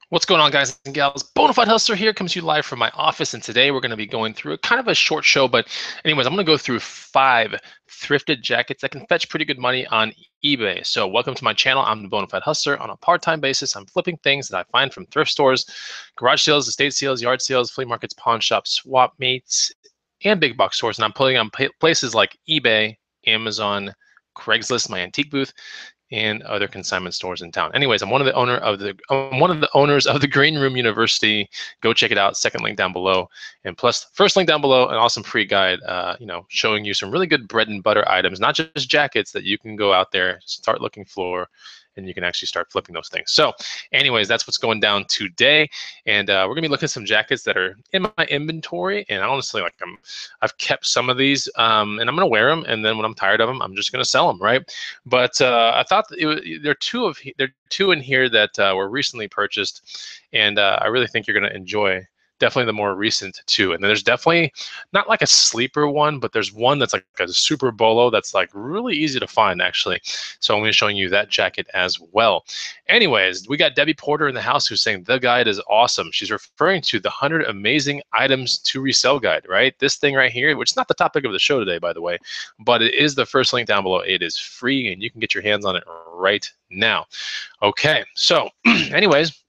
What's going on, guys and gals? Bonafide Hustler here comes to you live from my office, and today we're going to be going through a kind of a short show, but anyways, I'm going to go through 5 thrifted jackets that can fetch pretty good money on eBay. So welcome to my channel. I'm the Bonafide Hustler. On a part-time basis, I'm flipping things that I find from thrift stores, garage sales, estate sales, yard sales, flea markets, pawn shops, swap meets, and big box stores, and I'm putting on places like eBay, Amazon, Craigslist, my antique booth, and other consignment stores in town. Anyways, I'm one of the owners of the Green Room University. Go check it out. Second link down below, and plus first link down below, an awesome free guide. Showing you some really good bread and butter items, not just jackets that you can go out there, start looking for, and you can actually start flipping those things. So, anyways, that's what's going down today, and we're gonna be looking at some jackets that are in my inventory. And honestly, I've kept some of these, and I'm gonna wear them, and then when I'm tired of them, I'm just gonna sell them, right? But I thought there are two in here that were recently purchased, and I really think you're gonna enjoy. Definitely the more recent two, and then there's definitely not like a sleeper one, but there's one that's like a super bolo that's like really easy to find actually. So I'm going to be showing you that jacket as well. Anyways, we got Debbie Porter in the house who's saying the guide is awesome. She's referring to the 100 amazing items to resell guide, right? This thing right here, which is not the topic of the show today, by the way, but it is the first link down below. It is free and you can get your hands on it right now. Okay, so anyways,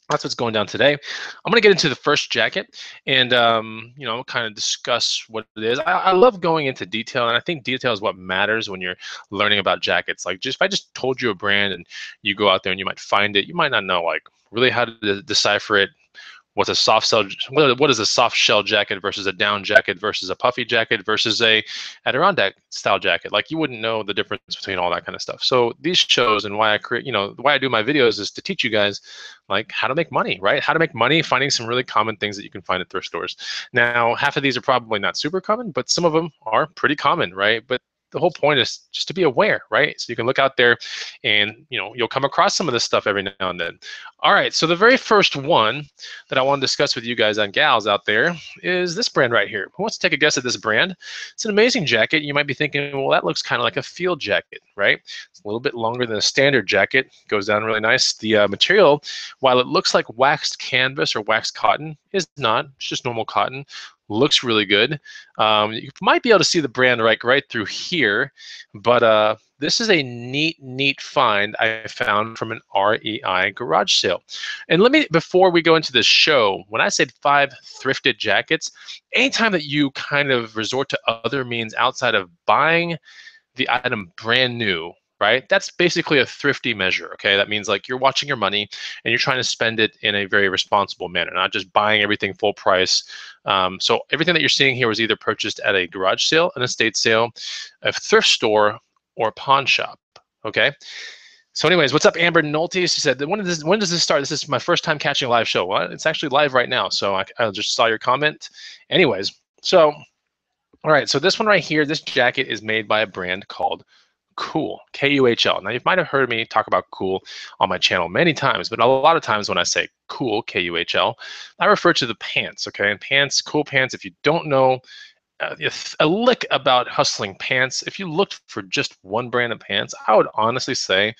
that's what's going down today. I'm going to get into the first jacket and, kind of discuss what it is. I love going into detail, and I think detail is what matters when you're learning about jackets. Like, just if I just told you a brand and you go out there and you might find it, you might not know, like, really how to decipher it. What is a soft shell jacket versus a down jacket versus a puffy jacket versus a Adirondack style jacket? Like, you wouldn't know the difference between all that kind of stuff. So these shows and why I create, why I do my videos is to teach you guys like how to make money, right? How to make money, finding some really common things that you can find at thrift stores. Now, half of these are probably not super common, but some of them are pretty common, right? But the whole point is just to be aware, right? So you can look out there and, you'll come across some of this stuff every now and then. All right, so the very first one that I want to discuss with you guys and gals out there is this brand right here. Who wants to take a guess at this brand? It's an amazing jacket. You might be thinking, well, that looks kind of like a field jacket, right? It's a little bit longer than a standard jacket. Goes down really nice. The material, while it looks like waxed canvas or waxed cotton, is not. It's just normal cotton. Looks really good. You might be able to see the brand right through here, but this is a neat find I found from an REI garage sale. And before we go into this show, when I said 5 thrifted jackets, anytime that you kind of resort to other means outside of buying the item brand new, right? That's basically a thrifty measure, okay? That means like you're watching your money and you're trying to spend it in a very responsible manner, not just buying everything full price. So everything that you're seeing here was either purchased at a garage sale, an estate sale, a thrift store, or a pawn shop, okay? So anyways, what's up, Amber Nolte? She said, when does this start? This is my first time catching a live show. Well, it's actually live right now, so I just saw your comment. Anyways, so, all right, so this one right here, this jacket is made by a brand called Kuhl, K-U-H-L. Now, you might have heard me talk about Kuhl on my channel many times, but a lot of times when I say Kuhl, K-U-H-L, I refer to the pants, okay? And pants, Kuhl pants, if you don't know a lick about hustling pants, if you looked for just one brand of pants, I would honestly say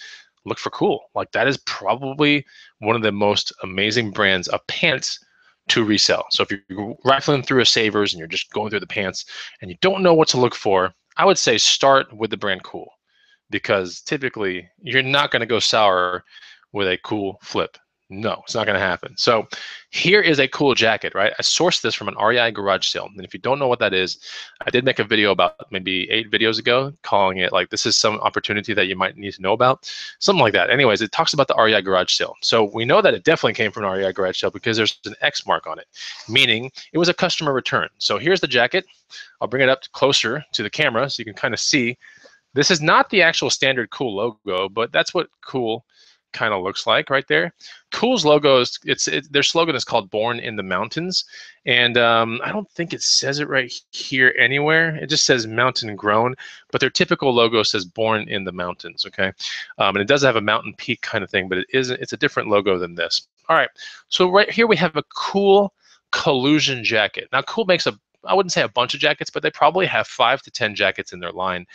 look for Kuhl. Like, that is probably one of the most amazing brands of pants to resell. So if you're rifling through a Savers and you're just going through the pants and you don't know what to look for, I would say start with the brand Kuhl, because typically you're not going to go sour with a Kuhl flip. No, it's not going to happen. So here is a Kuhl jacket, right? I sourced this from an REI garage sale. And if you don't know what that is, I did make a video about maybe 8 videos ago calling it like, this is some opportunity that you might need to know about, something like that. Anyways, it talks about the REI garage sale. So we know that it definitely came from an REI garage sale because there's an X mark on it, meaning it was a customer return. So here's the jacket. I'll bring it up closer to the camera so you can kind of see. This is not the actual standard Kuhl logo, but that's what Kuhl kind of looks like right there. Kuhl's logo is their slogan is called "Born in the Mountains," and I don't think it says it right here anywhere. It just says "Mountain Grown," but their typical logo says "Born in the Mountains." Okay, and it does have a mountain peak kind of thing, but it's a different logo than this. All right, so right here we have a Kuhl collusion jacket. Now Kuhl makes I wouldn't say a bunch of jackets, but they probably have 5 to 10 jackets in their line.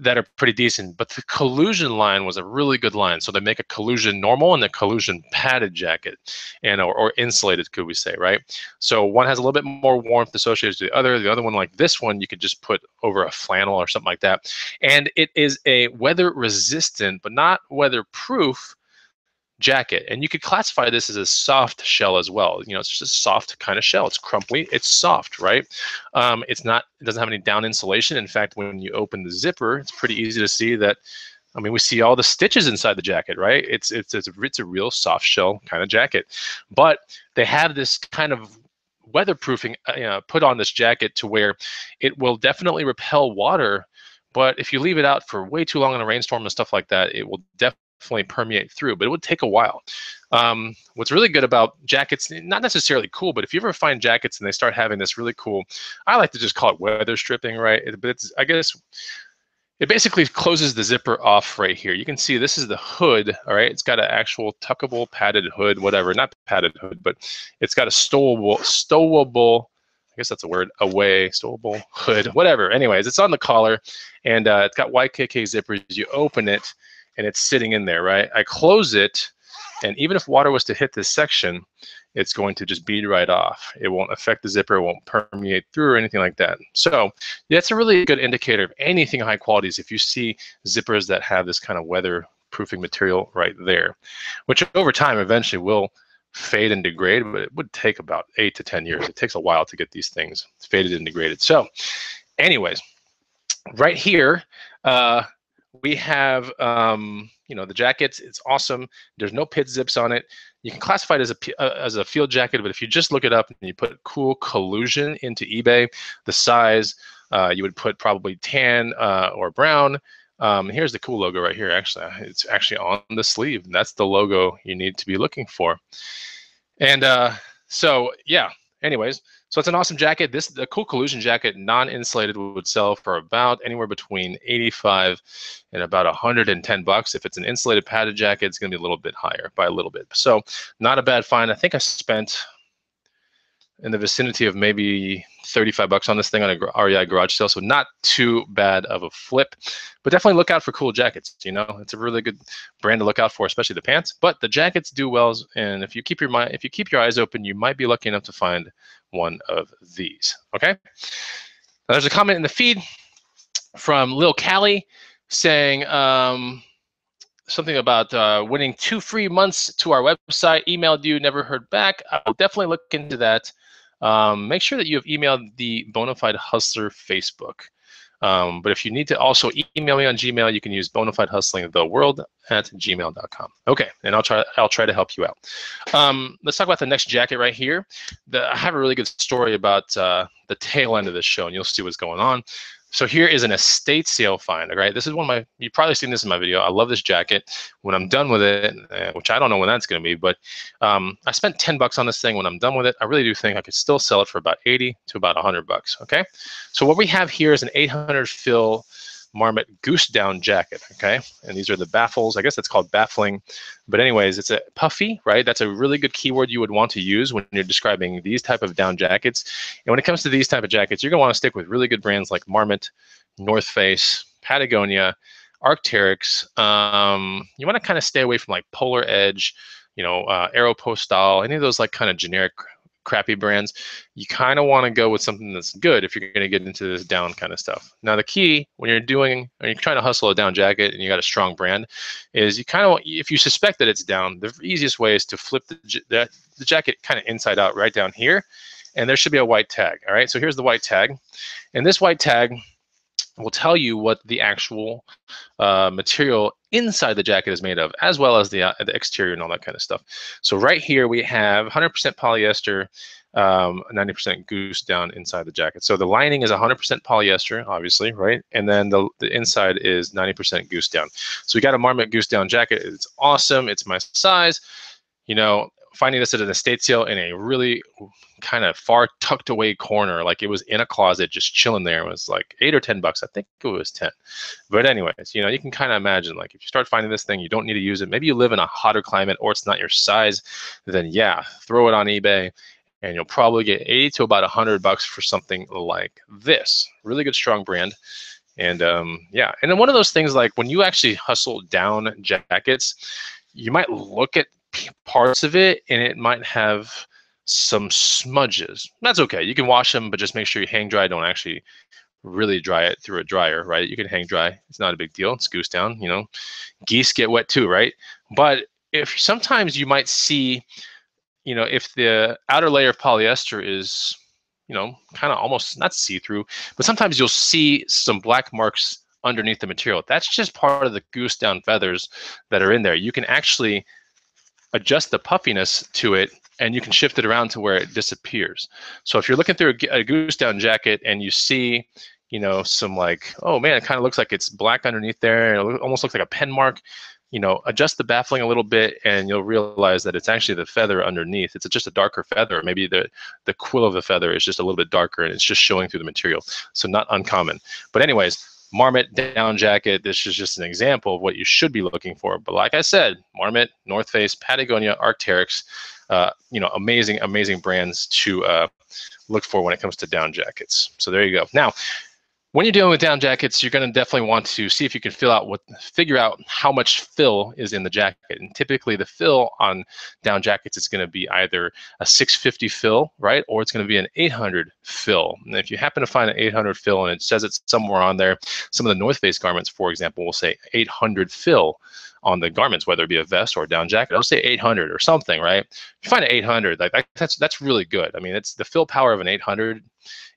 that are pretty decent. But the collusion line was a really good line. So they make a collusion normal and a collusion padded jacket, and or insulated, could we say, right? So one has a little bit more warmth associated to the other. The other one, like this one, you could just put over a flannel or something like that. And it is a weather resistant, but not weatherproof jacket. And you could classify this as a soft shell as well. You know, it's just a soft kind of shell. It's crumply. It's soft, right? It's not. It doesn't have any down insulation. In fact, when you open the zipper, it's pretty easy to see that. I mean, we see all the stitches inside the jacket, right? It's a real soft shell kind of jacket, but they have this kind of weatherproofing put on this jacket to where it will definitely repel water. But if you leave it out for way too long in a rainstorm and stuff like that, it will definitely permeate through, but it would take a while. What's really good about jackets, not necessarily cool, but if you ever find jackets and they start having this really cool, I like to just call it weather stripping, right? But it's, I guess, it basically closes the zipper off right here. You can see this is the hood, all right? It's got an actual tuckable padded hood, whatever, not padded hood, but it's got a stowable, I guess that's a word, stowable hood, whatever. Anyways, it's on the collar, and it's got YKK zippers. You open it, and it's sitting in there, right? I close it, and even if water was to hit this section, it's going to just bead right off. It won't affect the zipper, it won't permeate through or anything like that. So that's a really good indicator of anything high quality is if you see zippers that have this kind of weatherproofing material right there, which over time eventually will fade and degrade, but it would take about 8 to 10 years. It takes a while to get these things faded and degraded. So anyways, right here, we have, you know, the jackets. It's awesome. There's no pit zips on it. You can classify it as a field jacket, but if you just look it up and you put cool collusion into eBay, the size, you would put probably tan or brown. Here's the cool logo right here. Actually, it's actually on the sleeve. And that's the logo you need to be looking for. And so, yeah, anyways, so it's an awesome jacket. The cool collusion jacket, non-insulated, would sell for about anywhere between 85 and about 110 bucks. If it's an insulated padded jacket, it's going to be a little bit higher by a little bit. So not a bad find. I think I spent in the vicinity of maybe 35 bucks on this thing on a REI garage sale. So not too bad of a flip, but definitely look out for cool jackets. You know, it's a really good brand to look out for, especially the pants, but the jackets do well. And if you keep your eyes open, you might be lucky enough to find one of these. Okay. Now, there's a comment in the feed from Lil Cali saying, something about winning 2 free months to our website. Emailed you, never heard back. I will definitely look into that. Make sure that you have emailed the Bonafide Hustler Facebook. But if you need to also email me on Gmail, you can use bonafidehustlingtheworld@gmail.com. Okay, and I'll try to help you out. Let's talk about the next jacket right here. I have a really good story about the tail end of this show, and you'll see what's going on. So here is an estate sale find, all right? This is one of my, you've probably seen this in my video. I love this jacket. When I'm done with it, which I don't know when that's gonna be, but I spent 10 bucks on this thing. When I'm done with it, I really do think I could still sell it for about 80 to about 100 bucks, okay? So what we have here is an 800 fill Marmot Goose down jacket, okay? And these are the baffles. I guess that's called baffling. But anyways, it's a puffy, right? That's a really good keyword you would want to use when you're describing these type of down jackets. And when it comes to these type of jackets, you're gonna want to stick with really good brands like Marmot, North Face, Patagonia, Arc'teryx. You want to kind of stay away from like Polar Edge, you know, Aeropostale, any of those like kind of generic crappy brands. You kind of want to go with something that's good if you're going to get into this down kind of stuff. Now the key when you're trying to hustle a down jacket and you got a strong brand is you kind of, if you suspect that it's down, the easiest way is to flip the jacket kind of inside out right down here, and there should be a white tag. All right, so here's the white tag, and this white tag will tell you what the actual material inside the jacket is made of, as well as the exterior and all that kind of stuff. So right here we have 100% polyester, 90% goose down inside the jacket. So the lining is 100% polyester, obviously, right? And then the inside is 90% goose down. So we got a Marmot goose down jacket. It's awesome. It's my size. You know, finding this at an estate sale in a really kind of far tucked away corner, like it was in a closet just chilling there. It was like 8 or 10 bucks. I think it was 10. But anyways, you know, you can kind of imagine, like if you start finding this thing, you don't need to use it. Maybe you live in a hotter climate or it's not your size, then yeah, throw it on eBay and you'll probably get 80 to about 100 bucks for something like this. Really good, strong brand. And yeah, and then one of those things, like when you actually hustle down jackets, you might look at parts of it and it might have some smudges. That's okay. You can wash them, but just make sure you hang dry. Don't actually really dry it through a dryer, right? You can hang dry. It's not a big deal. It's goose down, you know. Geese get wet too, right? But if sometimes you might see, you know, if the outer layer of polyester is, you know, kind of almost not see-through, but sometimes you'll see some black marks underneath the material. That's just part of the goose down feathers that are in there. You can actually adjust the puffiness to it, and you can shift it around to where it disappears. So if you're looking through a goose down jacket and you see, you know, some like, oh man, it kind of looks like it's black underneath there, it almost looks like a pen mark, you know, adjust the baffling a little bit and you'll realize that it's actually the feather underneath. It's just a darker feather. Maybe the quill of the feather is just a little bit darker and it's just showing through the material. So not uncommon. But anyways, Marmot down jacket, this is just an example of what you should be looking for. But like I said, Marmot, North Face, Patagonia, Arc'teryx, you know, amazing brands to look for when it comes to down jackets. So there you go. Now, when you're dealing with down jackets, you're going to definitely want to see if you can figure out how much fill is in the jacket. And typically the fill on down jackets is going to be either a 650 fill, right? Or it's going to be an 800 fill. And if you happen to find an 800 fill and it says it's somewhere on there, some of the North Face garments, for example, will say 800 fill on the garments, whether it be a vest or a down jacket. I'll say 800 or something, right? If you find an 800, like that's really good. I mean, it's the fill power of an 800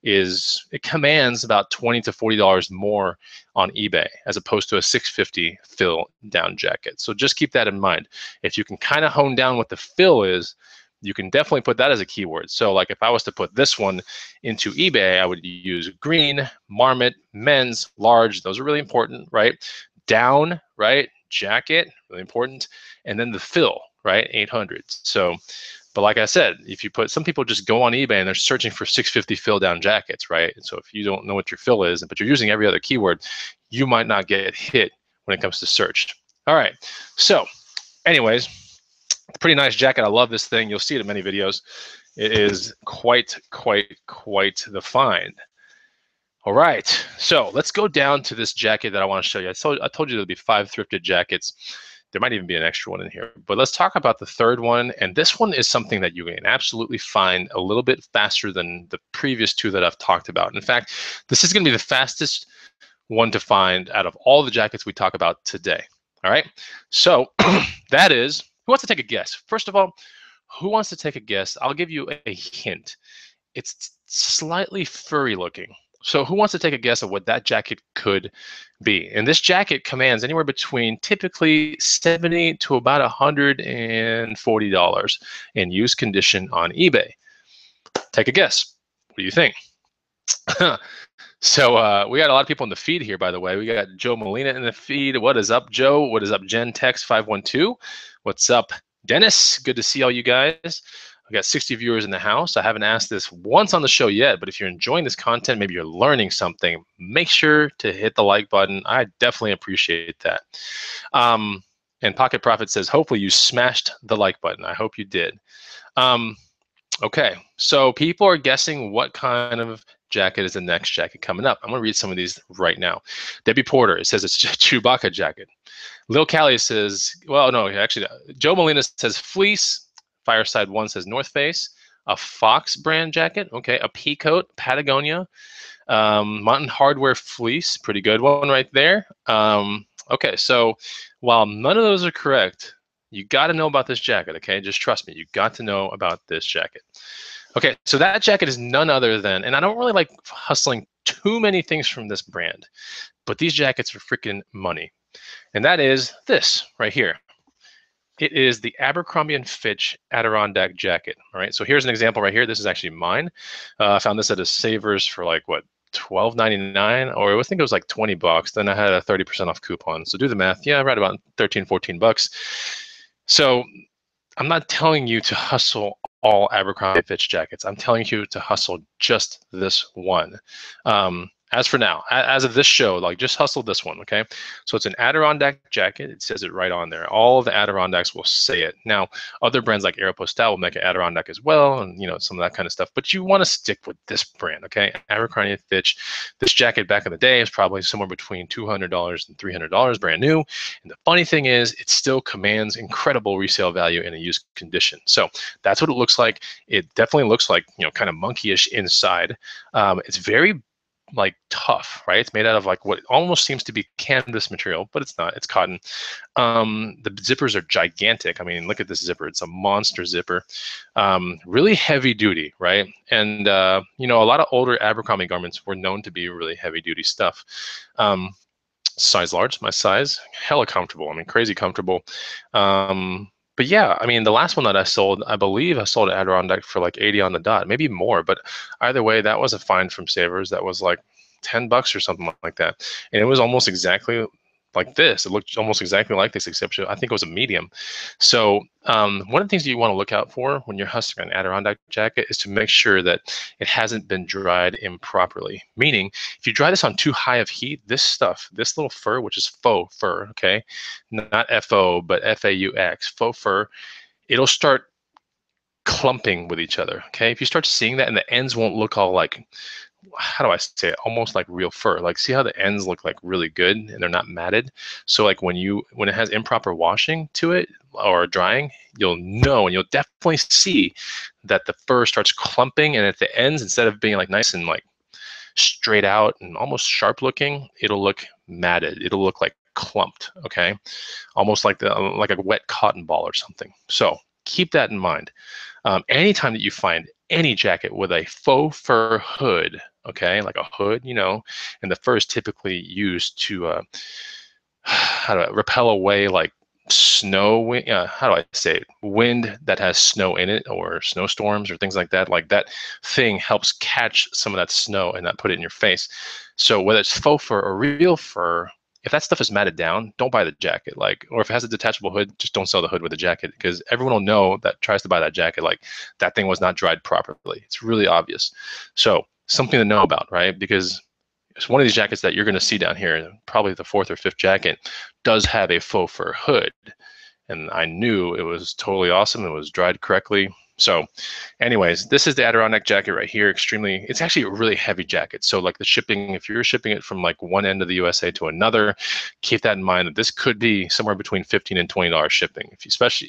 it commands about $20 to $40 more on eBay as opposed to a 650 fill down jacket. So just keep that in mind. If you can kind of hone down what the fill is, you can definitely put that as a keyword. So like if I was to put this one into eBay, I would use green, Marmot, men's, large. Those are really important, right? Down, right? Jacket, really important. And then the fill, right? 800. So, but like I said, if you put, some people just go on eBay and they're searching for 650 fill down jackets, right? And so if you don't know what your fill is, but you're using every other keyword, you might not get hit when it comes to search. All right. So anyways, pretty nice jacket. I love this thing. You'll see it in many videos. It is quite the find. All right. So let's go down to this jacket that I want to show you. I told you there'll be 5 thrifted jackets. There might even be an extra one in here, but let's talk about the third one. And this one is something that you can absolutely find a little bit faster than the previous 2 that I've talked about. In fact, this is going to be the fastest one to find out of all the jackets we talk about today. All right. So that is, who wants to take a guess? First of all, who wants to take a guess? I'll give you a hint. It's slightly furry looking. So who wants to take a guess of what that jacket could be? And this jacket commands anywhere between typically $70 to about $140 in used condition on eBay. Take a guess. What do you think? So we got a lot of people in the feed here, by the way. We got Joe Molina in the feed. What is up, Joe? What is up, Gen Tex 512? What's up, Dennis? Good to see all you guys. I got 60 viewers in the house. I haven't asked this once on the show yet, but if you're enjoying this content, maybe you're learning something, make sure to hit the like button. I definitely appreciate that. And Pocket Profit says, hopefully you smashed the like button. I hope you did. Okay, so people are guessing what kind of jacket is the next jacket coming up. I'm going to read some of these right now. Debbie Porter, it says it's a Chewbacca jacket. Lil Cali says, well, no, actually, Joe Molina says fleece. Fireside One says North Face. A Fox brand jacket. Okay, a Peacoat, Patagonia. Mountain Hardwear fleece, pretty good one right there. Okay, so while none of those are correct, you got to know about this jacket, okay? Just trust me, you got to know about this jacket. Okay, so that jacket is none other than, and I don't really like hustling too many things from this brand, but these jackets are freaking money. And that is this right here. It is the Abercrombie and Fitch Adirondack jacket. All right, so here's an example right here. This is actually mine. I found this at a Savers for like, what, $12.99, or I think it was like 20 bucks. Then I had a 30% off coupon. So do the math. Yeah, right about 13, 14 bucks. So I'm not telling you to hustle all Abercrombie and Fitch jackets. I'm telling you to hustle just this one. as for now, as of this show, like just hustle this one, okay? So it's an Adirondack jacket. It says it right on there. All of the Adirondacks will say it. Now, other brands like Aeropostale will make an Adirondack as well, and some of that kind of stuff. But you want to stick with this brand, okay? Abercrombie and Fitch. This jacket back in the day is probably somewhere between $200 and $300, brand new. And the funny thing is, it still commands incredible resale value in a used condition. So that's what it looks like. It definitely looks like kind of monkeyish inside. It's very like tough, right? It's made out of like what almost seems to be canvas material, but it's not. It's cotton. The zippers are gigantic. I mean, look at this zipper. It's a monster zipper. Really heavy duty, right? And a lot of older Abercrombie garments were known to be really heavy duty stuff. Size large, my size, hella comfortable. I mean, crazy comfortable. But yeah, I mean, the last one that I sold, I believe I sold at Adirondack for like 80 on the dot, maybe more. But either way, that was a find from Savers. That was like $10 or something like that. And it was almost exactly like this. It looked almost exactly like this, except I think it was a medium. So one of the things that you want to look out for when you're hustling an Adirondack jacket is to make sure that it hasn't been dried improperly. Meaning, if you dry this on too high of heat, this stuff, this little fur, which is faux fur, okay, not F-O, but F-A-U-X, faux fur, it'll start clumping with each other, okay? If you start seeing that and the ends won't look all like, how do I say it, almost like real fur. Like, see how the ends look like really good and they're not matted? So like when it has improper washing to it or drying, you'll know, and you'll definitely see that the fur starts clumping, and at the ends, instead of being like nice and like straight out and almost sharp looking, it'll look matted. It'll look like clumped, okay? Almost like like a wet cotton ball or something. So keep that in mind. Anytime that you find any jacket with a faux fur hood, okay, like a hood, and the fur is typically used to repel away like snow, how do I say it? Wind that has snow in it, or snowstorms or things like that. Like that thing helps catch some of that snow and not put it in your face. So whether it's faux fur or real fur, if that stuff is matted down, don't buy the jacket. Or if it has a detachable hood, just don't sell the hood with the jacket, because everyone will know that tries to buy that jacket, like that thing was not dried properly. It's really obvious. So something to know about, right? Because it's one of these jackets that you're going to see down here, probably the 4th or 5th jacket, does have a faux fur hood. And I knew it was totally awesome. It was dried correctly. So anyways, this is the Adirondack jacket right here. It's actually a really heavy jacket. So like the shipping, if you're shipping it from like one end of the USA to another, keep that in mind that this could be somewhere between $15 and $20 shipping,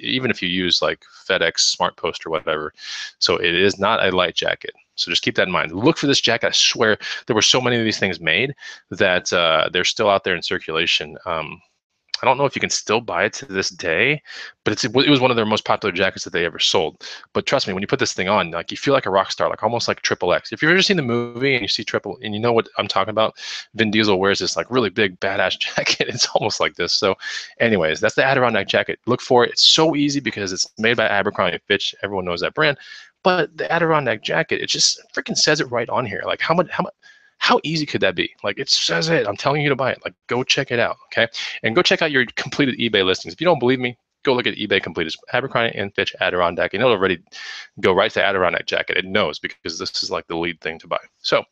even if you use like FedEx, Smart Post, or whatever. So it is not a light jacket. So just keep that in mind. Look for this jacket. I swear there were so many of these things made that they're still out there in circulation. I don't know if you can still buy it to this day, but it was one of their most popular jackets that they ever sold. But trust me, when you put this thing on, like you feel like a rock star, like almost like Triple X. If you've ever seen the movie and you see Triple, and you know what I'm talking about, Vin Diesel wears this like really big badass jacket. It's almost like this. So anyways, that's the Adirondack jacket. Look for it. It's so easy because it's made by Abercrombie & Fitch. Everyone knows that brand. But the Adirondack jacket, it just freaking says it right on here. Like how easy could that be? Like it says it. I'm telling you to buy it. Like go check it out, okay? And go check out your completed eBay listings. If you don't believe me, go look at eBay completed Abercrombie & Fitch Adirondack, and it'll already go right to Adirondack jacket. It knows, because this is like the lead thing to buy. So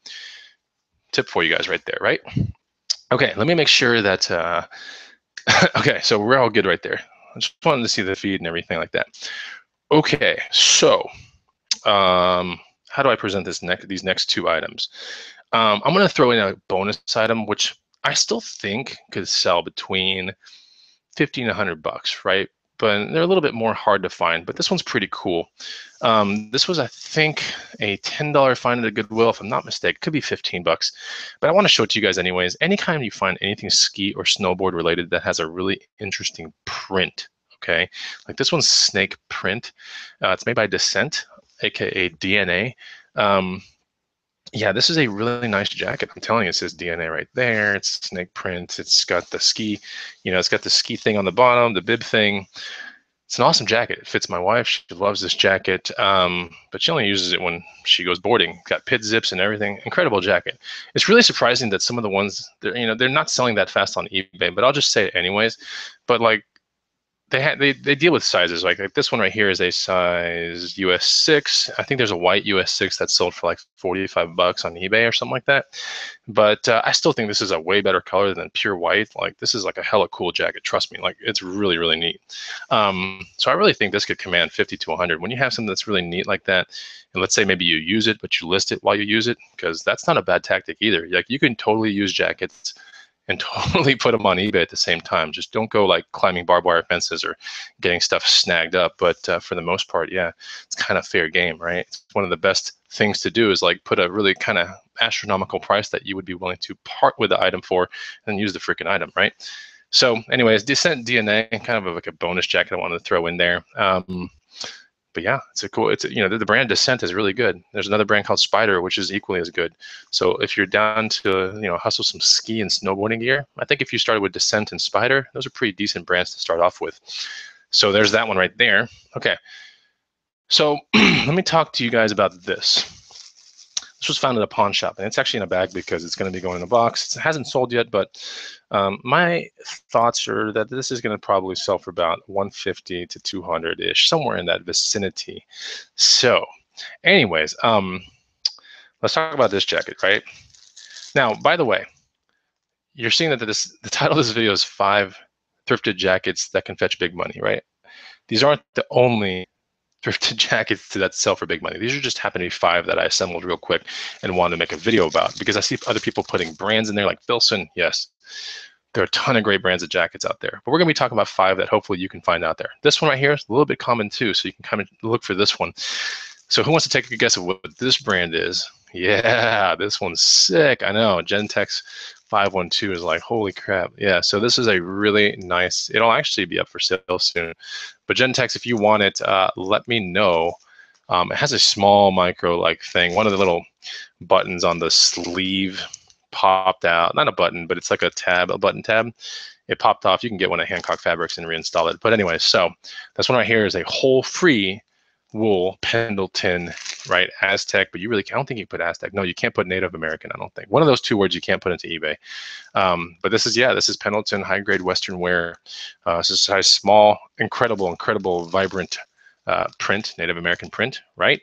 tip for you guys right there, right? Okay, let me make sure that, okay, so we're all good right there. I just wanted to see the feed and everything like that. Okay, so how do I present these next two items? I'm going to throw in a bonus item, which I still think could sell between $50 and $100, right? But they're a little bit more hard to find, but this one's pretty cool. This was, I think, a $10 find at a Goodwill, if I'm not mistaken. Could be $15, but I want to show it to you guys anyways. Anytime you find anything ski or snowboard related that has a really interesting print, okay? Like this one's snake print. It's made by Descent, aka DNA. Yeah, this is a really nice jacket. I'm telling you, it says DNA right there. It's snake print. It's got the ski, it's got the ski thing on the bottom, the bib thing. It's an awesome jacket. It fits my wife. She loves this jacket, but she only uses it when she goes boarding. Got pit zips and everything. Incredible jacket. It's really surprising that some of the ones, they're not selling that fast on eBay, but I'll just say it anyways. But like, they deal with sizes. Like this one right here is a size US 6. I think there's a white US 6 that's sold for like 45 bucks on eBay or something like that. But I still think this is a way better color than pure white. Like this is like a hella cool jacket. Trust me, like it's really, really neat. So I really think this could command 50 to 100. When you have something that's really neat like that, and let's say maybe you use it, but you list it while you use it, because that's not a bad tactic either. Like you can totally use jackets and totally put them on eBay at the same time. Just don't go like climbing barbed wire fences or getting stuff snagged up. But for the most part, yeah, it's kind of fair game, right? It's one of the best things to do is like put a really kind of astronomical price that you would be willing to part with the item for and use the freaking item, right? So anyways, Descent DNA, kind of like a bonus jacket I wanted to throw in there. But yeah, it's a cool, the brand Descent is really good. There's another brand called Spider, which is equally as good. So if you're down to, hustle some ski and snowboarding gear, I think if you started with Descent and Spider, those are pretty decent brands to start off with. So there's that one right there. Okay. So let me talk to you guys about this. This was found at a pawn shop, and it's actually in a bag because it's going to be going in a box. It hasn't sold yet, but my thoughts are that this is going to probably sell for about 150 to 200-ish, somewhere in that vicinity. So anyways, let's talk about this jacket, right? Now, by the way, you're seeing that the title of this video is 5 thrifted jackets that can fetch big money, right? These aren't the only thrifted jackets that sell for big money. These are just happen to be 5 that I assembled real quick and wanted to make a video about because I see other people putting brands in there like Filson. Yes, there are a ton of great brands of jackets out there, but we're going to be talking about 5 that hopefully you can find out there. This one right here is a little bit common too, so you can kind of look for this one. So who wants to take a guess of what this brand is? Yeah, this one's sick. I know. Gentex 512 is like, holy crap. Yeah, so this is a really nice, it'll actually be up for sale soon. But Gentex, if you want it, let me know. It has a small micro like thing. One of the little buttons on the sleeve popped out. Not a button, but it's like a tab, a button tab. It popped off. You can get one at Hancock Fabrics and reinstall it. But anyway, so this one right here is a whole free wool Pendleton, right? Aztec, but I don't think you can put Aztec. No, you can't put Native American, I don't think. One of those 2 words you can't put into eBay. But this is Pendleton high grade Western wear. This is a small, incredible, vibrant print, Native American print, right?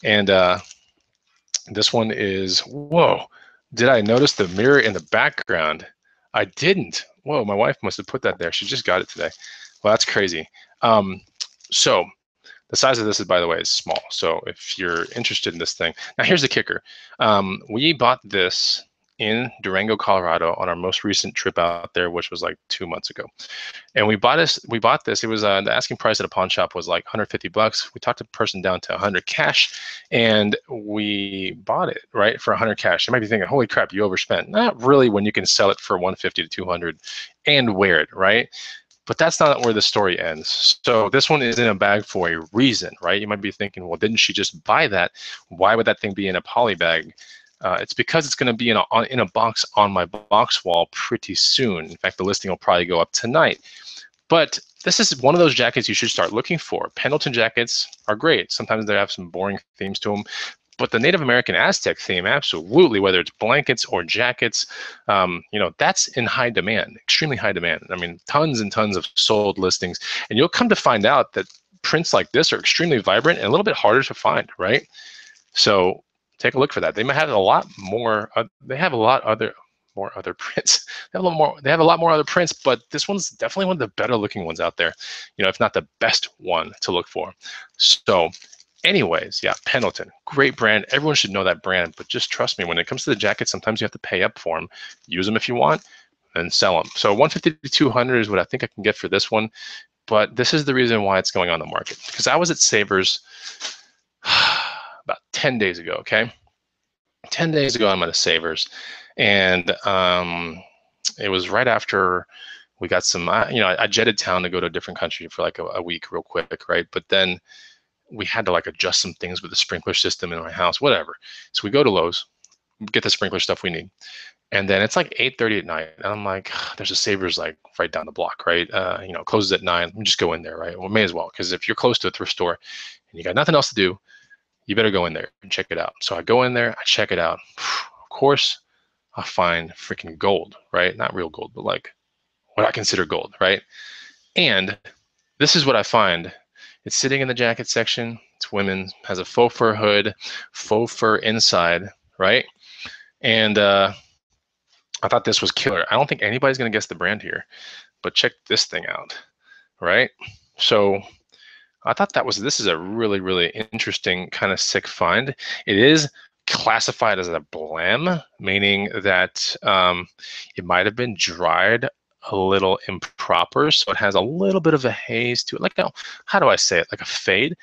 And this one is, whoa, did I notice the mirror in the background? I didn't. Whoa, my wife must have put that there. She just got it today. Well, that's crazy. So the size of this is, by the way, is small. So if you're interested in this thing, now here's the kicker. We bought this in Durango, Colorado on our most recent trip out there, which was like 2 months ago. And we bought this, it was the asking price at a pawn shop was like 150 bucks. We talked the person down to 100 cash and we bought it, right, for 100 cash. You might be thinking, holy crap, you overspent. Not really when you can sell it for 150 to 200 and wear it, right? But that's not where the story ends. So this one is in a bag for a reason, right? You might be thinking, well, didn't she just buy that? Why would that thing be in a poly bag? It's because it's going to be in a box on my box wall pretty soon. In fact, the listing will probably go up tonight. But this is one of those jackets you should start looking for. Pendleton jackets are great. Sometimes they have some boring themes to them. But the Native American Aztec theme, absolutely, whether it's blankets or jackets, that's in high demand, extremely high demand. I mean, tons and tons of sold listings. And you'll come to find out that prints like this are extremely vibrant and a little bit harder to find, right? So take a look for that. They might have a lot more. They have a lot more other prints. They have a lot more other prints, but this one's definitely one of the better looking ones out there. If not the best one to look for. So anyways, yeah, Pendleton, great brand. Everyone should know that brand, but just trust me, when it comes to the jacket, sometimes you have to pay up for them. Use them if you want and sell them. So 150 to 200 is what I think I can get for this one. But this is the reason why it's going on the market. Because I was at Savers about 10 days ago, okay? 10 days ago, I'm at a Savers. And it was right after we got some, I jetted town to go to a different country for like a week real quick, right? But then we had to like adjust some things with the sprinkler system in my house, whatever. So we go to Lowe's, get the sprinkler stuff we need. And then it's like 8:30 at night. And I'm like, there's a Savers like right down the block, right? Closes at 9. Let me just go in there, right? Well, may as well, because if you're close to a thrift store and you got nothing else to do, you better go in there and check it out. So I go in there, I check it out. Of course, I find freaking gold, right? Not real gold, but like what I consider gold, right? And this is what I find. It's sitting in the jacket section. It's women's, has a faux fur hood, faux fur inside, right? And I thought this was killer. I don't think anybody's gonna guess the brand here, but check this thing out, right? So I thought this is a really, really interesting kind of sick find. It is classified as a blam, meaning that it might have been dried a little improper, so it has a little bit of a haze to it. Like, how do I say it? Like a fade.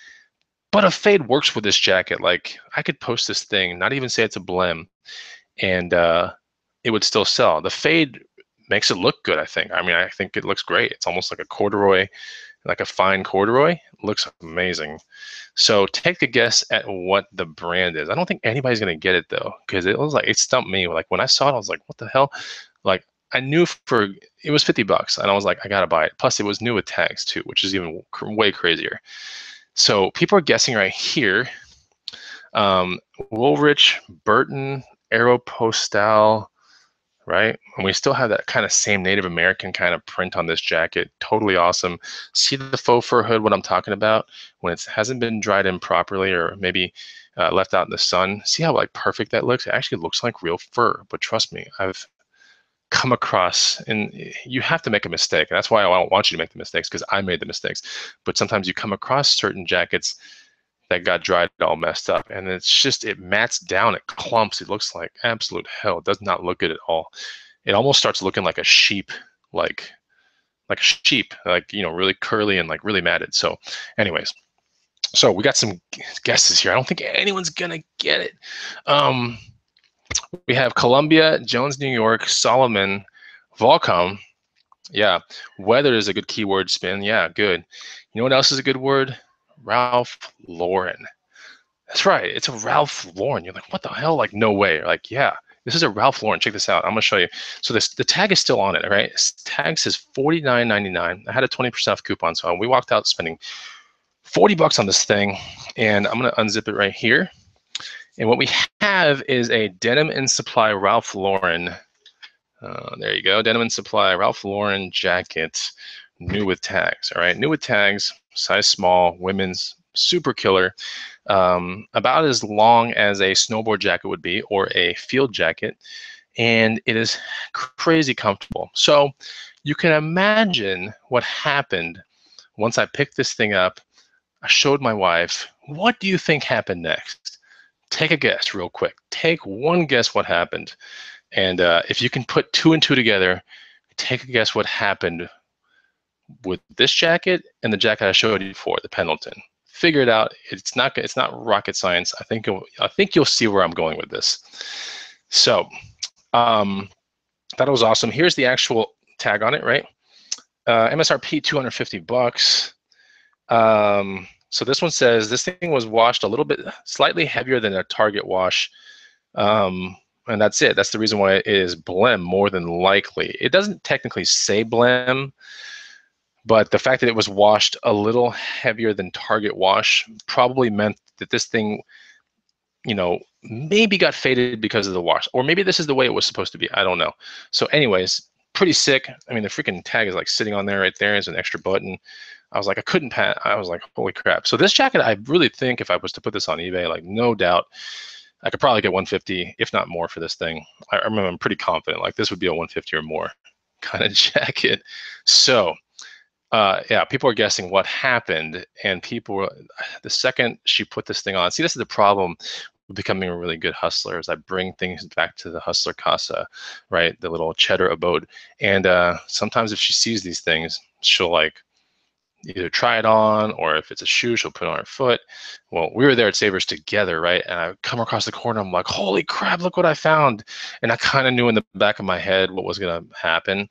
But a fade works with this jacket. Like, I could post this thing, not even say it's a blam, and it would still sell. The fade makes it look good, I think. I mean, I think it looks great. It's almost like a corduroy, like a fine corduroy. It looks amazing. So take a guess at what the brand is. I don't think anybody's gonna get it though, because it stumped me. Like when I saw it, I was like, what the hell? Like I knew it was $50, and I was like, I gotta buy it. Plus, it was new with tags too, which is even way crazier. So people are guessing right here. Woolrich, Burton, Aeropostale, right? And we still have that kind of same Native American kind of print on this jacket. Totally awesome. See the faux fur hood, what I'm talking about? When it hasn't been dried in properly or maybe left out in the sun. See how like perfect that looks? It actually looks like real fur, but trust me, I've come across, and you have to make a mistake. And that's why I don't want you to make the mistakes, because I made the mistakes. But sometimes you come across certain jackets that got dried all messed up, and it's just, it mats down, it clumps, it looks like absolute hell. It does not look good at all. It almost starts looking like a sheep, like a sheep, like, you know, really curly and like really matted. So anyways, so we got some guesses here. I don't think anyone's gonna get it. We have Columbia, Jones, New York, Solomon, Volcom. Yeah, weather is a good keyword spin. Yeah, good. You know what else is a good word? Ralph Lauren. That's right. It's a Ralph Lauren. You're like, what the hell? Like, no way. Like, yeah, this is a Ralph Lauren. Check this out. I'm gonna show you. So the tag is still on it, right? This tag says $49.99. I had a 20% off coupon, so we walked out spending $40 on this thing, and I'm gonna unzip it right here. And what we have is a Denim and Supply Ralph Lauren. There you go, Denim and Supply Ralph Lauren jacket, new with tags. All right, new with tags, size small, women's, super killer. About as long as a snowboard jacket would be, or a field jacket, and it is crazy comfortable. So you can imagine what happened once I picked this thing up. I showed my wife. What do you think happened next? Take a guess real quick. Take one guess what happened. And if you can put two and two together, take a guess what happened with this jacket and the jacket I showed you before, the Pendleton. Figure it out. It's not rocket science. I think you'll see where I'm going with this. So that was awesome. Here's the actual tag on it, right? MSRP $250. So this one says this thing was washed a little bit, slightly heavier than a Target wash. And that's it. That's the reason why it is blem, more than likely. It doesn't technically say blem, but the fact that it was washed a little heavier than Target wash probably meant that this thing, you know, maybe got faded because of the wash, or maybe this is the way it was supposed to be. I don't know. So anyways, pretty sick. I mean, the freaking tag is like sitting on there right there as an extra button. I was like, I was like, holy crap. So this jacket, I really think if I was to put this on eBay, like no doubt, I could probably get 150, if not more, for this thing. I remember I'm pretty confident, like this would be a 150 or more kind of jacket. So yeah, people are guessing what happened, and the second she put this thing on, see, this is the problem with becoming a really good hustler, is I bring things back to the hustler casa, right? The little cheddar abode. And sometimes if she sees these things, she'll like either try it on, or if it's a shoe, she'll put it on her foot. Well, we were there at Savers together, right? And I come across the corner, I'm like, holy crap, look what I found. And I kind of knew in the back of my head what was gonna happen.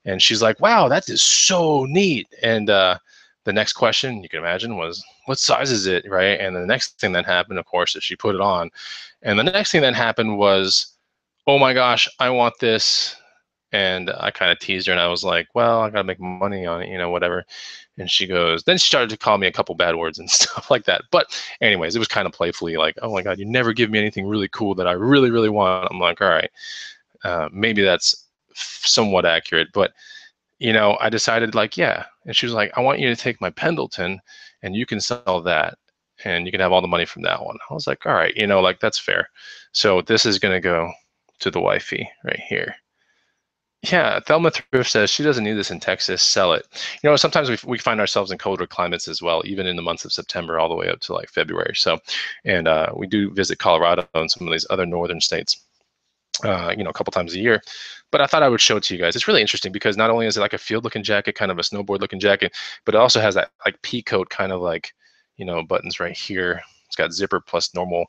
And she's like, wow, that is so neat. And the next question, you can imagine, was, what size is it, right? And the next thing that happened, of course, is she put it on. And the next thing that happened was, oh my gosh, I want this. And I kind of teased her, and I was like, well, I gotta make money on it, you know, whatever. And she goes, then she started to call me a couple bad words and stuff like that. But anyways, it was kind of playfully like, oh my God, you never give me anything really cool that I really, really want. I'm like, all right, maybe that's somewhat accurate. But I decided like, yeah. And she was like, I want you to take my Pendleton and you can sell that and you can have all the money from that one. I was like, all right, like that's fair. So this is going to go to the wifey right here. Yeah, Thelma Thrift says she doesn't need this in Texas, sell it. Sometimes we find ourselves in colder climates as well, even in the months of September all the way up to like February. So, and we do visit Colorado and some of these other northern states, a couple times a year. But I thought I would show it to you guys. It's really interesting because not only is it like a field-looking jacket, kind of a snowboard-looking jacket, but it also has that like pea coat kind of like, buttons right here. It's got zipper plus normal.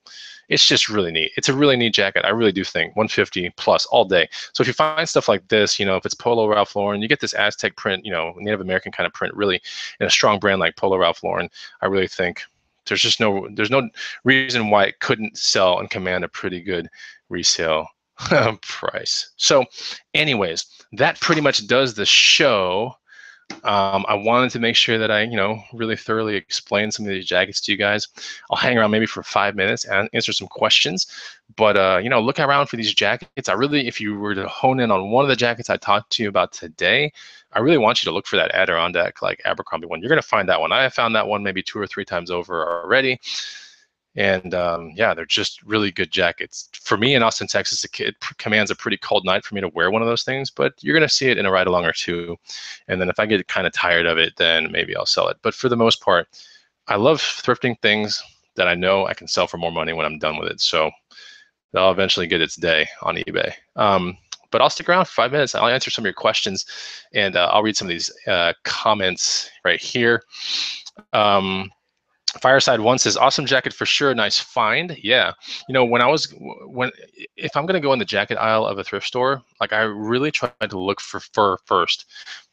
It's just really neat. It's a really neat jacket. I really do think 150 plus all day. So if you find stuff like this, if it's Polo Ralph Lauren, you get this Aztec print, Native American kind of print, really, in a strong brand like Polo Ralph Lauren. I really think there's no reason why it couldn't sell and command a pretty good resale price. So anyways, that pretty much does the show. I wanted to make sure that I, really thoroughly explain some of these jackets to you guys. I'll hang around maybe for 5 minutes and answer some questions. But, look around for these jackets. If you were to hone in on one of the jackets I talked to you about today, I really want you to look for that Adirondack, like Abercrombie one. You're going to find that one. I have found that one maybe 2 or 3 times over already. And yeah, they're just really good jackets. For me in Austin, Texas, it commands a pretty cold night for me to wear one of those things, but you're going to see it in a ride along or two. And then if I get kind of tired of it, then maybe I'll sell it. But for the most part, I love thrifting things that I know I can sell for more money when I'm done with it. So they'll eventually get its day on eBay. But I'll stick around for 5 minutes. I'll answer some of your questions, and I'll read some of these comments right here. Fireside One says, awesome jacket for sure, nice find. Yeah, if I'm gonna go in the jacket aisle of a thrift store, like I really try to look for fur first.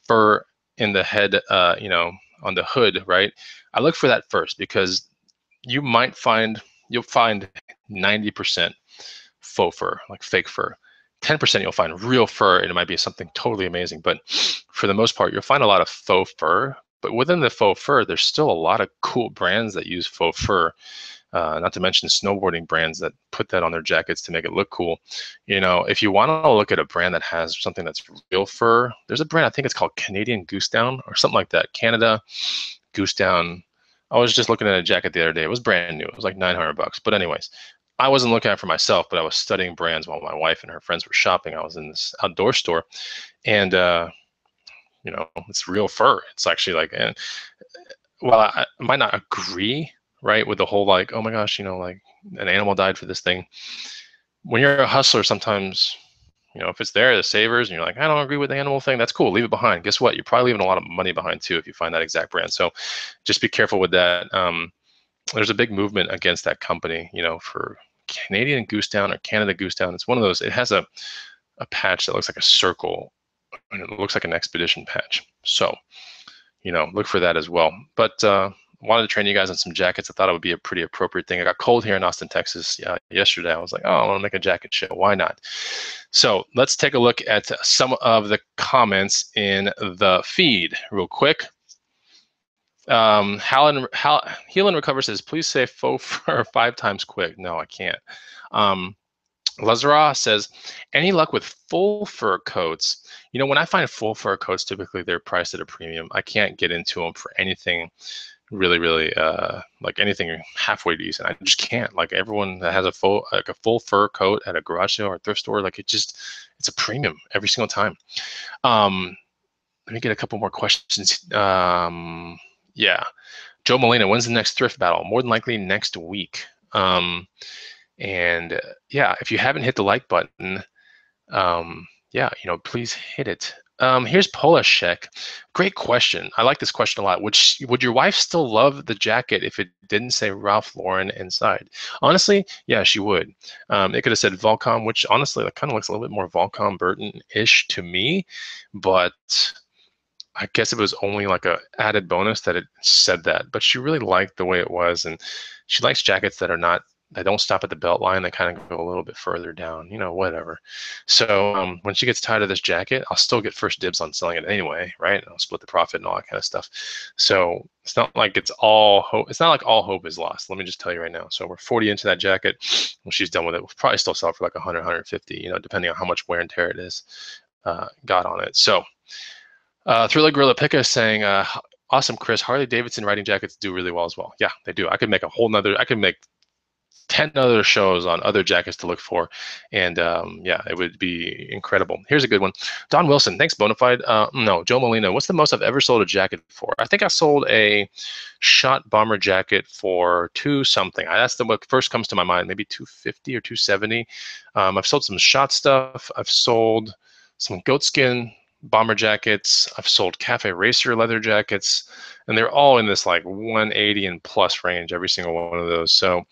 Fur in the head, on the hood, right? I look for that first because you'll find 90% faux fur, like fake fur. 10% you'll find real fur, and it might be something totally amazing. But for the most part, you'll find a lot of faux fur. But within the faux fur, there's still a lot of cool brands that use faux fur, not to mention snowboarding brands that put that on their jackets to make it look cool. If you want to look at a brand that has something that's real fur, there's a brand, I think it's called Canadian Goose Down or something like that. Canada Goose Down. I was just looking at a jacket the other day. It was brand new. It was like $900. But anyways, I wasn't looking at it for myself, but I was studying brands while my wife and her friends were shopping. I was in this outdoor store, and it's real fur. It's actually like, and while I might not agree, right, with the whole like, oh my gosh, like an animal died for this thing. When you're a hustler, sometimes, if it's there, the savers, and you're like, I don't agree with the animal thing, that's cool, leave it behind. Guess what? You're probably leaving a lot of money behind too if you find that exact brand. So just be careful with that. There's a big movement against that company, for Canadian Goose Down or Canada Goose Down. It's one of those, it has a patch that looks like a circle, and it looks like an expedition patch. So, look for that as well. But wanted to train you guys on some jackets. I thought it would be a pretty appropriate thing. I got cold here in Austin, Texas yesterday. I was like, oh, I want to make a jacket show. Why not? So let's take a look at some of the comments in the feed real quick. Heal and Recover says, please say faux fur 5 times quick. No, I can't. Lazara says, any luck with full fur coats? When I find full fur coats, typically they're priced at a premium. I can't get into them for anything really, really, like anything halfway decent. I just can't. Like everyone that has a full fur coat at a garage sale or a thrift store, like it's a premium every single time. Let me get a couple more questions. Yeah. Joe Molina, when's the next thrift battle? More than likely next week. And yeah, if you haven't hit the like button, yeah, please hit it. Here's Polashek. Great question. I like this question a lot. Would your wife still love the jacket if it didn't say Ralph Lauren inside? Honestly, yeah, she would. It could have said Volcom, which honestly, that kind of looks a little bit more Volcom Burton-ish to me, but I guess it was only like a added bonus that it said that. But she really liked the way it was, and she likes jackets that don't stop at the belt line. They kind of go a little bit further down, whatever. So when she gets tired of this jacket, I'll still get first dibs on selling it anyway, right? I'll split the profit and all that kind of stuff. So it's not like it's all hope. It's not like all hope is lost. Let me just tell you right now. So we're 40 into that jacket. When she's done with it, we'll probably still sell it for like 100, 150, depending on how much wear and tear it is got on it. So Thriller Gorilla Pika is saying, awesome, Chris. Harley Davidson riding jackets do really well as well. Yeah, they do. I could make I could make 10 other shows on other jackets to look for. And yeah, it would be incredible. Here's a good one. Don Wilson, thanks, Bonafide. No, Joe Molina, what's the most I've ever sold a jacket for? I think I sold a shot bomber jacket for two something. That's what first comes to my mind, maybe 250 or 270. I've sold some shot stuff. I've sold some goatskin bomber jackets. I've sold cafe racer leather jackets, and they're all in this like 180 and plus range, every single one of those. So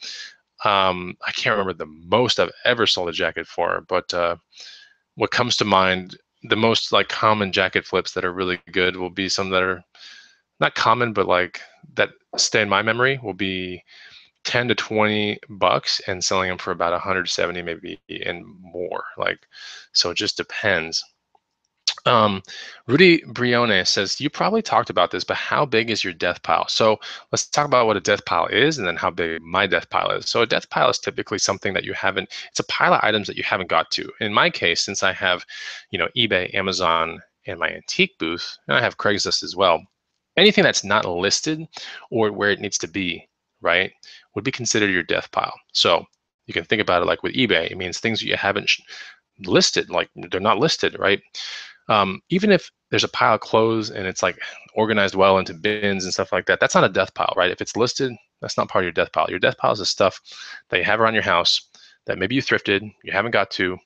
I can't remember the most I've ever sold a jacket for, but what comes to mind, the most like common jacket flips that are really good will be some that are not common, but like that stay in my memory will be 10 to 20 bucks and selling them for about 170 maybe and more. Like, so it just depends. Rudy Brione says, you probably talked about this, but how big is your death pile? So let's talk about what a death pile is and then how big my death pile is. So a death pile is typically something that you haven't, it's a pile of items that you haven't got to. In my case, since I have, eBay, Amazon, and my antique booth, and I have Craigslist as well, anything that's not listed or where it needs to be, right, would be considered your death pile. So you can think about it like with eBay, it means things you haven't listed, like they're not listed, right? Even if there's a pile of clothes and it's like organized well into bins and stuff like that, that's not a death pile, right? If it's listed, that's not part of your death pile. Your death pile is the stuff that you have around your house that maybe you thrifted, you haven't got to.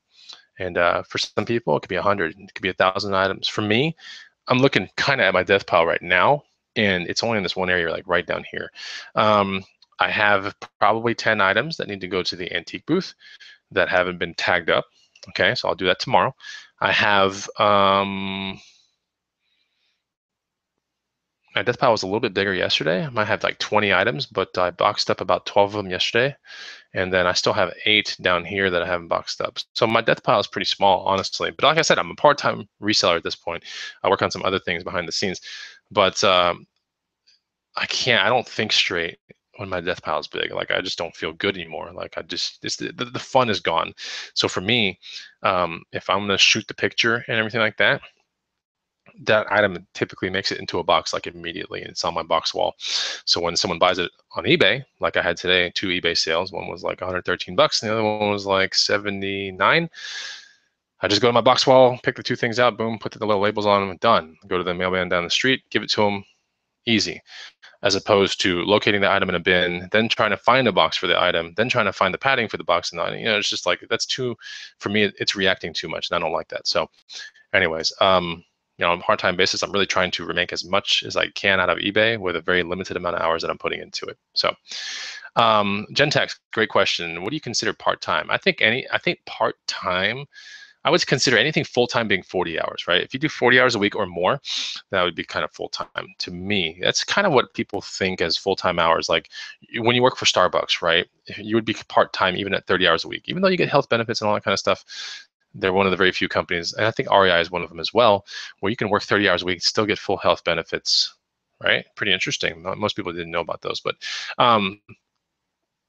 And for some people, it could be 100, it could be 1,000 items. For me, I'm looking kind of at my death pile right now, and it's only in this one area, like right down here. I have probably 10 items that need to go to the antique booth that haven't been tagged up. Okay, so I'll do that tomorrow. I have my death pile was a little bit bigger yesterday. I might have like 20 items, but I boxed up about 12 of them yesterday. And then I still have 8 down here that I haven't boxed up. So my death pile is pretty small, honestly. But like I said, I'm a part-time reseller at this point. I work on some other things behind the scenes. But I don't think straight when my death pile is big. Like I just don't feel good anymore. Like the fun is gone. So for me, if I'm gonna shoot the picture and everything like that, that item typically makes it into a box like immediately, and it's on my box wall. So when someone buys it on eBay, like I had today, 2 eBay sales, one was like 113 bucks, and the other one was like 79. I just go to my box wall, pick the 2 things out, boom, put the little labels on them, done. Go to the mailman down the street, give it to them, easy. As opposed to locating the item in a bin, then trying to find a box for the item, then trying to find the padding for the box and the item. It's just like, that's too, for me, it's reacting too much, and I don't like that. So anyways, on a part-time basis, I'm really trying to make as much as I can out of eBay with a very limited amount of hours that I'm putting into it. So Gentex, great question. What do you consider part-time? I think part-time, I would consider anything full-time being 40 hours, right? If you do 40 hours a week or more, that would be kind of full-time to me. That's kind of what people think as full-time hours. Like when you work for Starbucks, right? You would be part-time even at 30 hours a week, even though you get health benefits and all that kind of stuff. They're one of the very few companies, and I think REI is one of them as well, where you can work 30 hours a week, still get full health benefits, right? Pretty interesting. Most people didn't know about those, but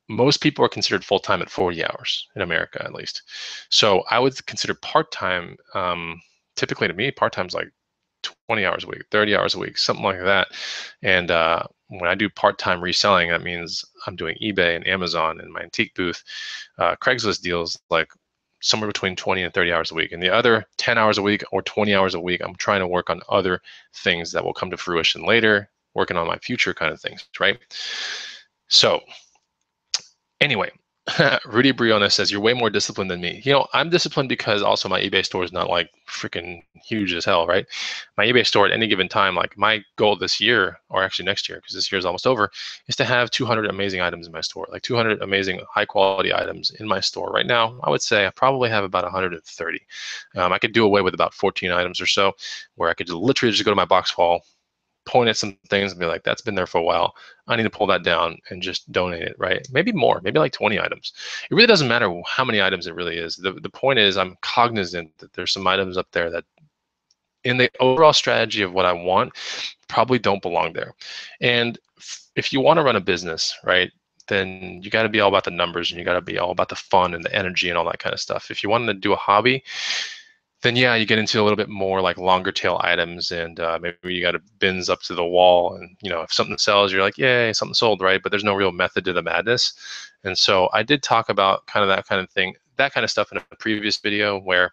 most people are considered full-time at 40 hours in America, at least. So I would consider part-time, typically to me, part-time is like 20 hours a week, 30 hours a week, something like that. And when I do part-time reselling, that means I'm doing eBay and Amazon and my antique booth, Craigslist deals, like somewhere between 20 and 30 hours a week. And the other 10 hours a week or 20 hours a week, I'm trying to work on other things that will come to fruition later, working on my future kind of things, right? So anyway, Rudy Briona says, you're way more disciplined than me. I'm disciplined because also my eBay store is not like freaking huge as hell, right? My eBay store at any given time, like my goal this year, or actually next year, because this year is almost over, is to have 200 amazing items in my store, like 200 amazing high quality items in my store. Right now, I would say I probably have about 130. I could do away with about 14 items or so, where I could literally just go to my box wall, point at some things and be like, that's been there for a while. I need to pull that down and just donate it, right? Maybe more, maybe like 20 items. It really doesn't matter how many items it really is. The point is I'm cognizant that there's some items up there that in the overall strategy of what I want probably don't belong there. And if you want to run a business, right, then you got to be all about the numbers and you got to be all about the fun and the energy and all that kind of stuff. If you want to do a hobby, then yeah, you get into a little bit more like longer tail items, and maybe you got a bins up to the wall, and if something sells, you're like, yay, something sold, right? But there's no real method to the madness. And so I did talk about kind of that kind of thing, that kind of stuff in a previous video, where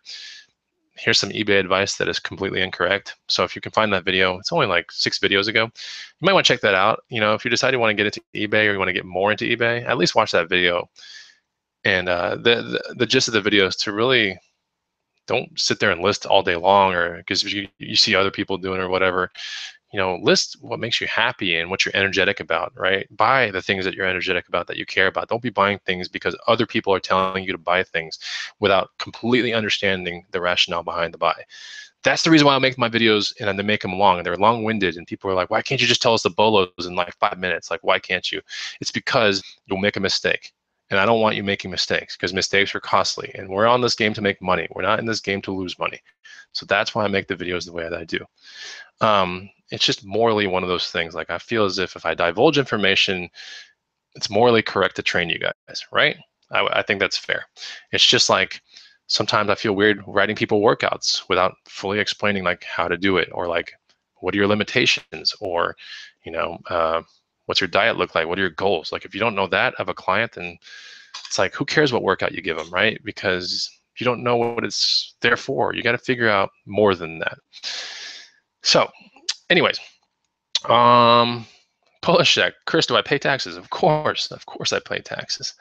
here's some eBay advice that is completely incorrect. So if you can find that video, it's only like 6 videos ago. You might want to check that out. If you decide you want to get into eBay or you want to get more into eBay, at least watch that video. And the gist of the video is to really don't sit there and list all day long, or because you see other people doing or whatever. List what makes you happy and what you're energetic about, right? Buy the things that you're energetic about, that you care about. Don't be buying things because other people are telling you to buy things without completely understanding the rationale behind the buy. That's the reason why I make my videos, and they make them long, and they're long-winded, and people are like, why can't you just tell us the bolos in like 5 minutes? Like, why can't you? It's because you'll make a mistake. And I don't want you making mistakes, because mistakes are costly. And we're on this game to make money. We're not in this game to lose money. So that's why I make the videos the way that I do. It's just morally one of those things. Like, I feel as if I divulge information, it's morally correct to train you guys, right? I think that's fair. It's just like sometimes I feel weird writing people workouts without fully explaining like how to do it, or like what are your limitations, or what's your diet look like? What are your goals? Like, if you don't know that of a client, then it's like, who cares what workout you give them, right? Because you don't know what it's there for. You got to figure out more than that. So anyways, Polish check. Chris, do I pay taxes? Of course I pay taxes.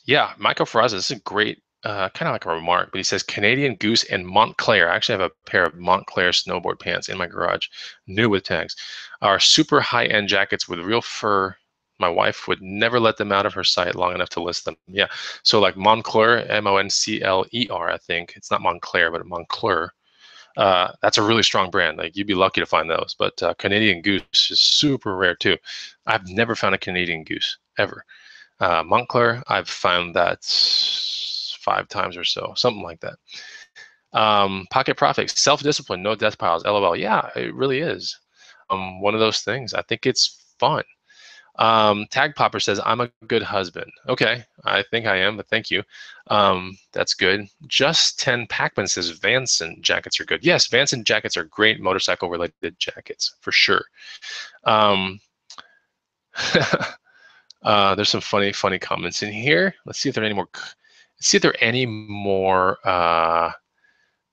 Yeah, Michael Ferraza, this is a great, kind of like a remark, but he says Canadian Goose and Montclair. I actually have a pair of Montclair snowboard pants in my garage, new with tags, are super high-end jackets with real fur. My wife would never let them out of her sight long enough to list them. Yeah, so like Montclair, Moncler, I think. It's not Montclair, but Montclair. That's a really strong brand. Like, you'd be lucky to find those. But Canadian Goose is super rare too. I've never found a Canadian Goose ever. Montclair, I've found that 5 times or so, something like that. Pocket Profit, self-discipline, no death piles, LOL. Yeah, it really is. One of those things. I think it's fun. Tag Popper says, I'm a good husband. Okay, I think I am, but thank you. That's good. Just 10 Packman says, Vanson jackets are good. Yes, Vanson jackets are great motorcycle-related jackets, for sure. There's some funny comments in here. Let's see if there are any more. Let's see if there are any more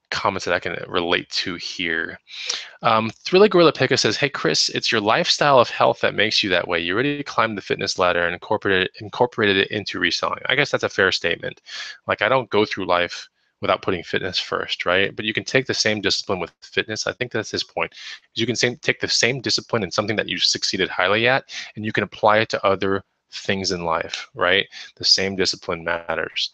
comments that I can relate to here. Thriller Gorilla Pika says, "Hey Chris, it's your lifestyle of health that makes you that way. You already climbed the fitness ladder and incorporated it into reselling." I guess that's a fair statement. Like, I don't go through life without putting fitness first, right? But you can take the same discipline with fitness. I think that's his point. You can take the same discipline in something that you've succeeded highly at, and you can apply it to other things in life, right? The same discipline matters.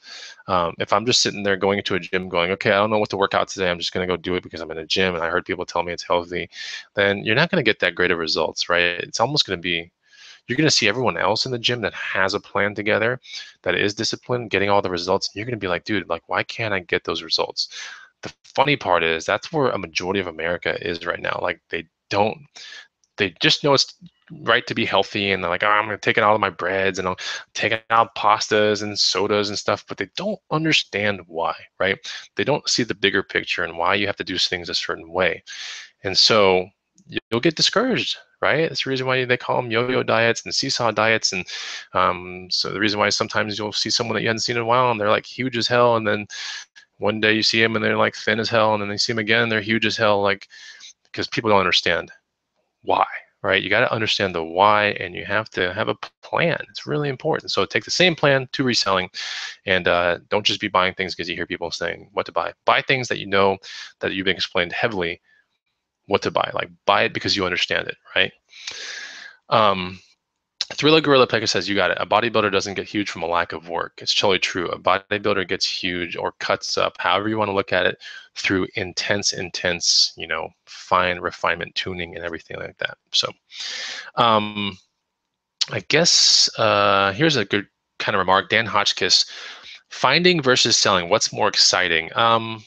If I'm just sitting there going into a gym going, okay, I don't know what to work out today, I'm just going to go do it because I'm in a gym and I heard people tell me it's healthy, then you're not going to get that great of results, right? It's almost going to be, you're going to see everyone else in the gym that has a plan together, that is disciplined, getting all the results. And you're going to be like, dude, like, why can't I get those results? The funny part is that's where a majority of America is right now. Like, they just know it's right to be healthy, and they're like, oh, I'm going to take it out of my breads and I'll take it out pastas and sodas and stuff, but they don't understand why, right? They don't see the bigger picture and why you have to do things a certain way. And so you'll get discouraged, right? That's the reason why they call them yo-yo diets and seesaw diets. And so the reason why sometimes you'll see someone that you hadn't seen in a while and they're like huge as hell, and then one day you see them and they're like thin as hell, and then you see them again and they're huge as hell, like, because people don't understand why, right? You got to understand the why, and you have to have a plan. It's really important. So take the same plan to reselling, and don't just be buying things because you hear people saying what to buy. Buy things that you know that you've been explained heavily what to buy. Like, buy it because you understand it, right? Thriller Gorilla Pekka says, you got it. A bodybuilder doesn't get huge from a lack of work. It's totally true. A bodybuilder gets huge or cuts up, however you want to look at it, through intense, fine refinement, tuning, and everything like that. So I guess here's a good kind of remark. Dan Hotchkiss, finding versus selling, what's more exciting? I'll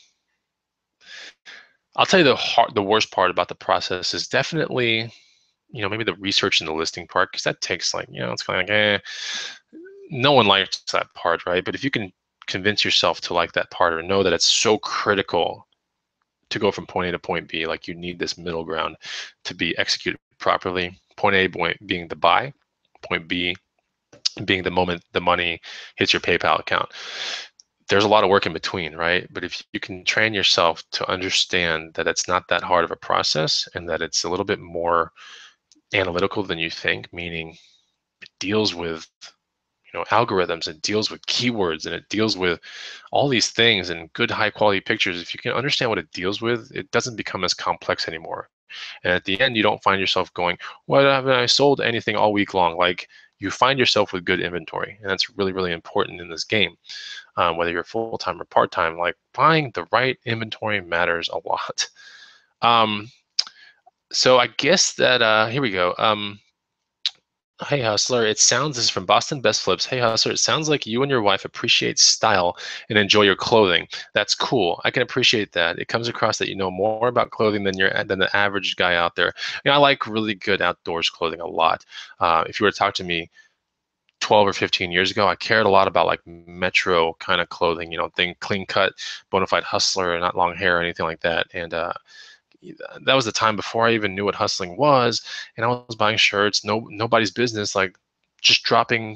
tell you the worst part about the process is definitely, maybe the research and the listing part, because that takes like, it's kind of like, no one likes that part, right? But if you can convince yourself to like that part, or know that it's so critical to go from point A to point B. Like, you need this middle ground to be executed properly. Point A being the buy, point B being the moment the money hits your PayPal account. There's a lot of work in between, right? But if you can train yourself to understand that it's not that hard of a process, and that it's a little bit more analytical than you think, meaning it deals with algorithms, it deals with keywords, and it deals with all these things and good high quality pictures. If you can understand what it deals with, it doesn't become as complex anymore. And at the end, you don't find yourself going, "Why haven't I sold anything all week long?" Like, you find yourself with good inventory, and that's really, really important in this game. Whether you're full-time or part-time, like, buying the right inventory matters a lot. So I guess that here we go. Hey Hustler, this is from Boston Best Flips. Hey Hustler, it sounds like you and your wife appreciate style and enjoy your clothing. That's cool. I can appreciate that. It comes across that you know more about clothing than the average guy out there. I like really good outdoors clothing a lot. If you were to talk to me 12 or 15 years ago, I cared a lot about like metro kind of clothing, clean cut, Bonafide Hustler, not long hair or anything like that. And that was the time before I even knew what hustling was, and I was buying shirts, nobody's business, like just dropping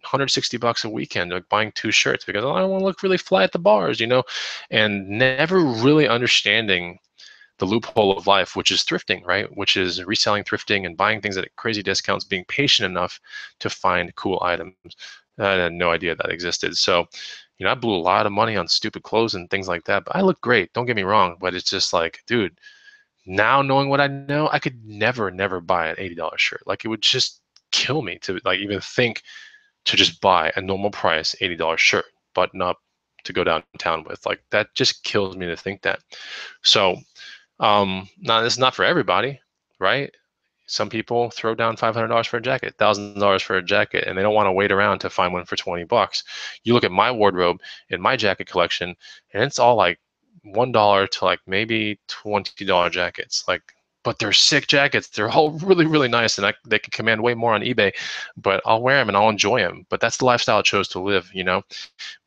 160 bucks a weekend, like buying 2 shirts because I want to look really fly at the bars, and never really understanding the loophole of life, which is thrifting, right? Which is reselling, thrifting, and buying things at crazy discounts, being patient enough to find cool items. I had no idea that existed. So, I blew a lot of money on stupid clothes and things like that, but I look great. Don't get me wrong, but it's just like, dude, now knowing what I know, I could never, never buy an $80 shirt. Like, it would just kill me to like even think to just buy a normal price $80 shirt, button up to go downtown with. Like, that just kills me to think that. So, now this is not for everybody, right? Some people throw down $500 for a jacket, $1,000 for a jacket, and they don't want to wait around to find one for 20 bucks. You look at my wardrobe in my jacket collection, and it's all like $1 to like maybe $20 jackets. Like, but they're sick jackets. They're all really, really nice, and they can command way more on eBay. But I'll wear them and I'll enjoy them. But that's the lifestyle I chose to live,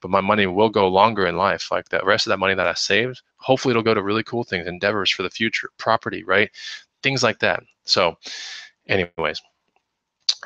But my money will go longer in life. Like, the rest of that money that I saved, hopefully it'll go to really cool things, endeavors for the future, property, right? Things like that. So anyways,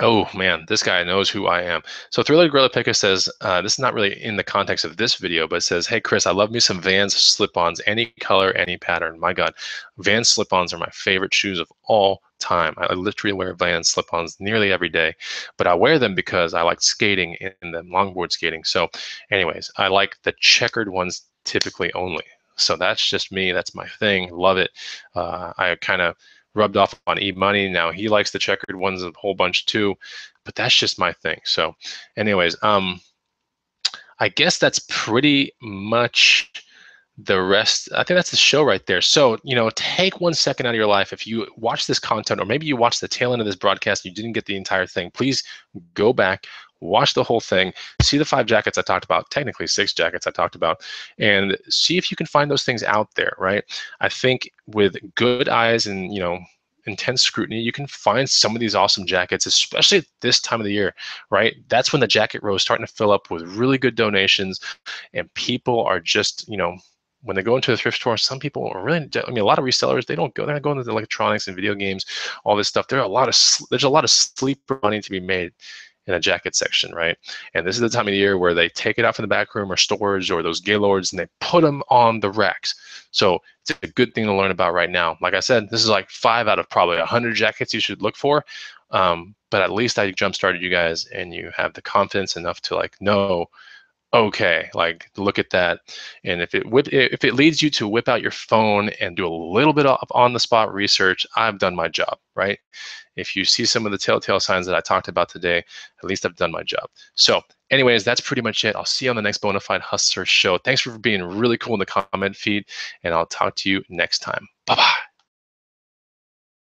oh man, this guy knows who I am. So Thriller Gorilla Picker says, this is not really in the context of this video, but it says, hey Chris, I love me some Vans slip-ons, any color, any pattern. My God, Vans slip-ons are my favorite shoes of all time. I literally wear Vans slip-ons nearly every day, but I wear them because I like skating in them, longboard skating. So anyways, I like the checkered ones typically only. So that's just me. That's my thing. Love it. I kind of rubbed off on E-Money. Now he likes the checkered ones a whole bunch too, but that's just my thing. So anyways, I guess that's pretty much the rest. I think that's the show right there. So, take 1 second out of your life. If you watch this content, or maybe you watched the tail end of this broadcast, and you didn't get the entire thing, please go back, watch the whole thing, see the 5 jackets I talked about, technically 6 jackets I talked about, and see if you can find those things out there, right? I think with good eyes and, intense scrutiny, you can find some of these awesome jackets, especially at this time of the year, right? That's when the jacket row is starting to fill up with really good donations, and people are just, when they go into a thrift store, some people are really, a lot of resellers, they're not going into the electronics and video games, all this stuff. There's a lot of sleeper money to be made in a jacket section, right? And this is the time of the year where they take it out from the back room or storage or those gaylords, and they put them on the racks. So it's a good thing to learn about right now. Like I said, this is like 5 out of probably 100 jackets you should look for. But at least I jump-started you guys, and you have the confidence enough to like know, okay, like, look at that. And if it leads you to whip out your phone and do a little bit of on-the-spot research, I've done my job, right? If you see some of the telltale signs that I talked about today, at least I've done my job. So anyways, that's pretty much it. I'll see you on the next Bonafide Hustler show. Thanks for being really cool in the comment feed, and I'll talk to you next time. Bye-bye.